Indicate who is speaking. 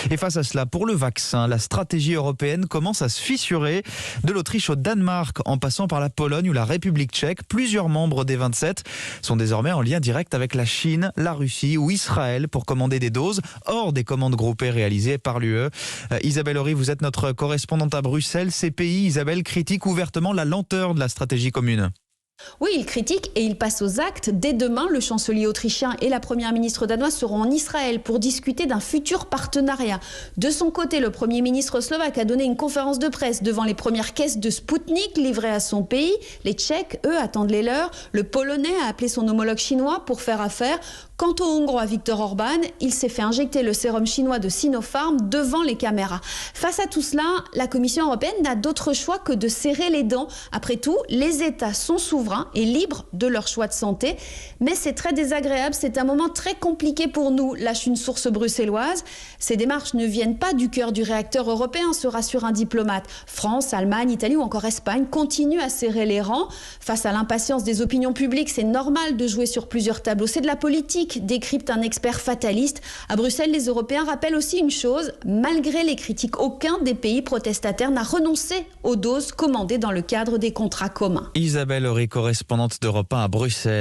Speaker 1: Et face à cela, pour le vaccin, la stratégie européenne commence à se fissurer. De l'Autriche au Danemark, en passant par la Pologne ou la République tchèque, plusieurs membres des 27 sont désormais en lien direct avec la Chine, la Russie ou Israël pour commander des doses, hors des commandes groupées réalisées par l'UE. Isabelle Horry, vous êtes notre correspondante à Bruxelles. Ces pays, Isabelle, critiquent ouvertement la lenteur de la stratégie commune.
Speaker 2: Oui, il critique et il passe aux actes. Dès demain, le chancelier autrichien et la première ministre danoise seront en Israël pour discuter d'un futur partenariat. De son côté, le premier ministre slovaque a donné une conférence de presse devant les premières caisses de Spoutnik livrées à son pays. Les Tchèques, eux, attendent les leurs. Le Polonais a appelé son homologue chinois pour faire affaire. Quant au Hongrois Viktor Orban, il s'est fait injecter le sérum chinois de Sinopharm devant les caméras. Face à tout cela, la Commission européenne n'a d'autre choix que de serrer les dents. Après tout, les États sont souverains et libres de leur choix de santé. Mais c'est très désagréable, c'est un moment très compliqué pour nous, lâche une source bruxelloise. Ces démarches ne viennent pas du cœur du réacteur européen, se rassure un diplomate. France, Allemagne, Italie ou encore Espagne continuent à serrer les rangs. Face à l'impatience des opinions publiques, c'est normal de jouer sur plusieurs tableaux. C'est de la politique, décrypte un expert fataliste. À Bruxelles, les Européens rappellent aussi une chose, malgré les critiques, aucun des pays protestataires n'a renoncé aux doses commandées dans le cadre des contrats communs.
Speaker 1: Isabelle Horry, correspondante d'Europe 1 à Bruxelles.